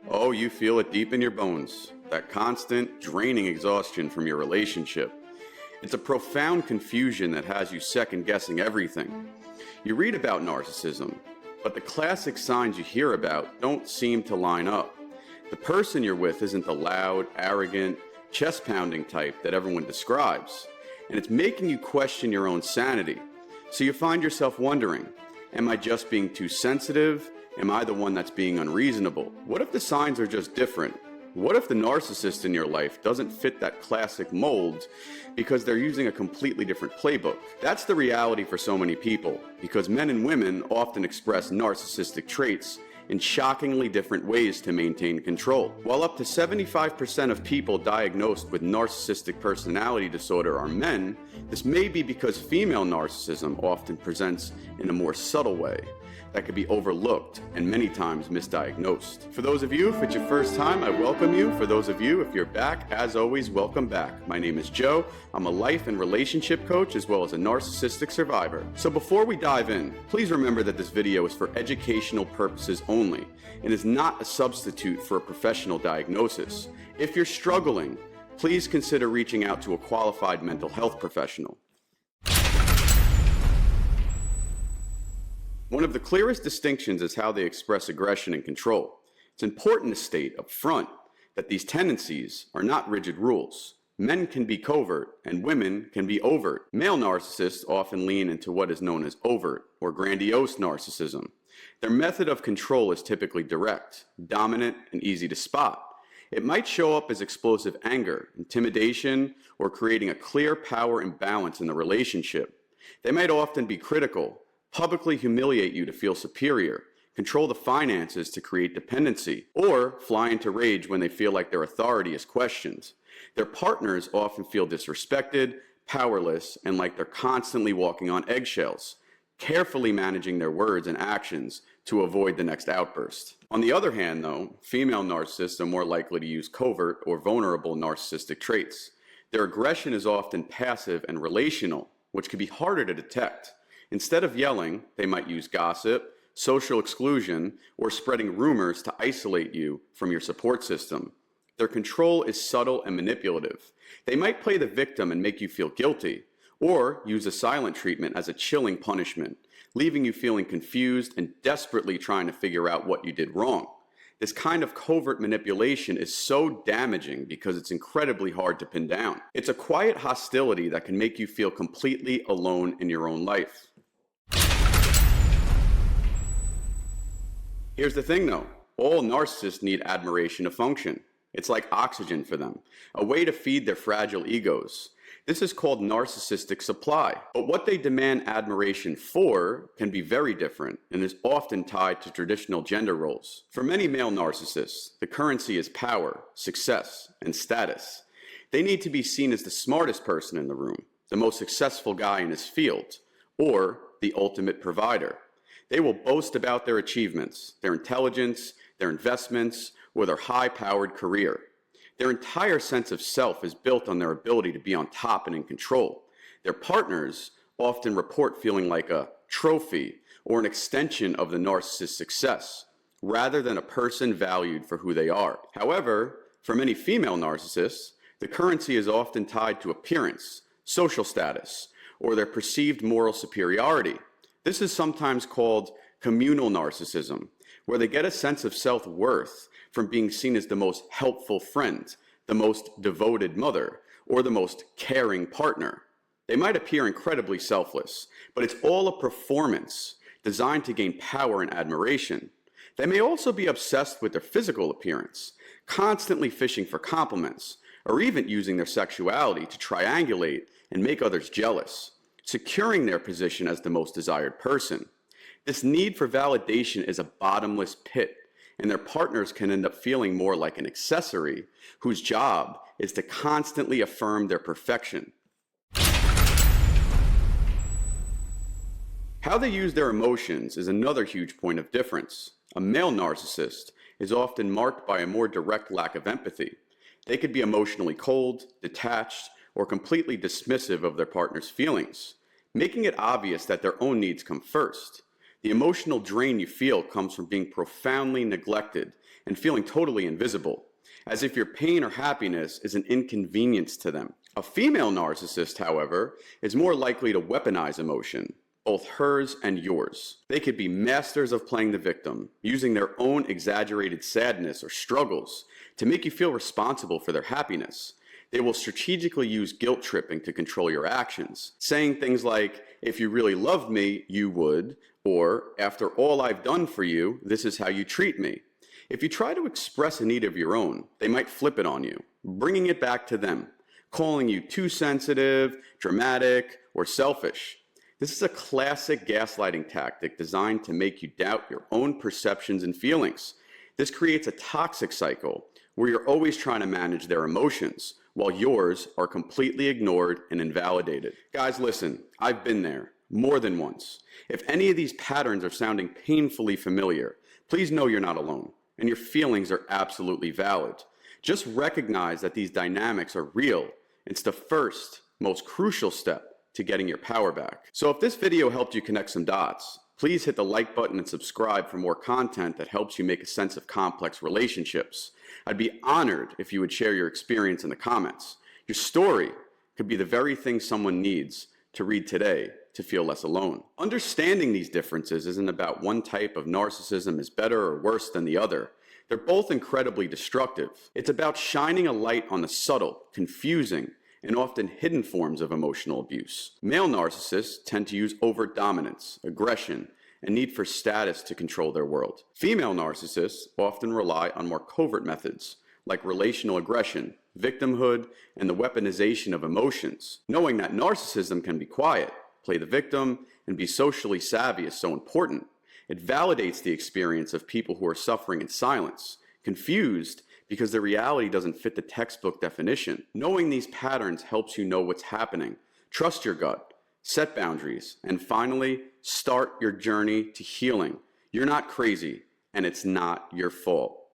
Oh, you feel it deep in your bones, that constant, draining exhaustion from your relationship. It's a profound confusion that has you second-guessing everything. You read about narcissism, but the classic signs you hear about don't seem to line up. The person you're with isn't the loud, arrogant, chest-pounding type that everyone describes, and it's making you question your own sanity. So you find yourself wondering, am I just being too sensitive? Am I the one that's being unreasonable? What if the signs are just different? What if the narcissist in your life doesn't fit that classic mold because they're using a completely different playbook? That's the reality for so many people, because men and women often express narcissistic traits in shockingly different ways to maintain control. While up to 75% of people diagnosed with narcissistic personality disorder are men, this may be because female narcissism often presents in a more subtle way that could be overlooked and many times misdiagnosed. For those of you, if it's your first time, I welcome you. For those of you, if you're back, as always, welcome back. My name is Joe. I'm a life and relationship coach as well as a narcissistic survivor. So before we dive in, please remember that this video is for educational purposes only and is not a substitute for a professional diagnosis. If you're struggling, please consider reaching out to a qualified mental health professional. One of the clearest distinctions is how they express aggression and control. It's important to state up front that these tendencies are not rigid rules. Men can be covert and women can be overt. Male narcissists often lean into what is known as overt or grandiose narcissism. Their method of control is typically direct, dominant, and easy to spot. It might show up as explosive anger, intimidation, or creating a clear power imbalance in the relationship. They might often be critical, publicly humiliate you to feel superior, control the finances to create dependency, or fly into rage when they feel like their authority is questioned. Their partners often feel disrespected, powerless, and like they're constantly walking on eggshells, carefully managing their words and actions to avoid the next outburst. On the other hand, though, female narcissists are more likely to use covert or vulnerable narcissistic traits. Their aggression is often passive and relational, which can be harder to detect. Instead of yelling, they might use gossip, social exclusion, or spreading rumors to isolate you from your support system. Their control is subtle and manipulative. They might play the victim and make you feel guilty, or use a silent treatment as a chilling punishment, leaving you feeling confused and desperately trying to figure out what you did wrong. This kind of covert manipulation is so damaging because it's incredibly hard to pin down. It's a quiet hostility that can make you feel completely alone in your own life. Here's the thing though, all narcissists need admiration to function. It's like oxygen for them, a way to feed their fragile egos. This is called narcissistic supply. But what they demand admiration for can be very different and is often tied to traditional gender roles. For many male narcissists, the currency is power, success, and status. They need to be seen as the smartest person in the room, the most successful guy in his field, or the ultimate provider. They will boast about their achievements, their intelligence, their investments, or their high-powered career. Their entire sense of self is built on their ability to be on top and in control. Their partners often report feeling like a trophy or an extension of the narcissist's success, rather than a person valued for who they are. However, for many female narcissists, the currency is often tied to appearance, social status, or their perceived moral superiority. This is sometimes called communal narcissism, where they get a sense of self-worth from being seen as the most helpful friend, the most devoted mother, or the most caring partner. They might appear incredibly selfless, but it's all a performance designed to gain power and admiration. They may also be obsessed with their physical appearance, constantly fishing for compliments, or even using their sexuality to triangulate and make others jealous, securing their position as the most desired person. This need for validation is a bottomless pit, and their partners can end up feeling more like an accessory whose job is to constantly affirm their perfection. How they use their emotions is another huge point of difference. A male narcissist is often marked by a more direct lack of empathy. They could be emotionally cold, detached, or completely dismissive of their partner's feelings, making it obvious that their own needs come first. The emotional drain you feel comes from being profoundly neglected and feeling totally invisible, as if your pain or happiness is an inconvenience to them. A female narcissist, however, is more likely to weaponize emotion, both hers and yours. They could be masters of playing the victim, using their own exaggerated sadness or struggles to make you feel responsible for their happiness. They will strategically use guilt tripping to control your actions, saying things like, "If you really loved me, you would," or "After all I've done for you, this is how you treat me." If you try to express a need of your own, they might flip it on you, bringing it back to them, calling you too sensitive, dramatic, or selfish. This is a classic gaslighting tactic designed to make you doubt your own perceptions and feelings. This creates a toxic cycle where you're always trying to manage their emotions, while yours are completely ignored and invalidated. Guys, listen, I've been there more than once. If any of these patterns are sounding painfully familiar, please know you're not alone, and your feelings are absolutely valid. Just recognize that these dynamics are real. It's the first, most crucial step to getting your power back. So if this video helped you connect some dots, please hit the like button and subscribe for more content that helps you make a sense of complex relationships. I'd be honored if you would share your experience in the comments. Your story could be the very thing someone needs to read today to feel less alone. Understanding these differences isn't about one type of narcissism is better or worse than the other. They're both incredibly destructive. It's about shining a light on the subtle, confusing, and often hidden forms of emotional abuse. Male narcissists tend to use overt dominance, aggression, and need for status to control their world. Female narcissists often rely on more covert methods, like relational aggression, victimhood, and the weaponization of emotions. Knowing that narcissism can be quiet, play the victim, and be socially savvy is so important. It validates the experience of people who are suffering in silence, confused because their reality doesn't fit the textbook definition. Knowing these patterns helps you know what's happening. Trust your gut, set boundaries, and finally, start your journey to healing. You're not crazy, and it's not your fault.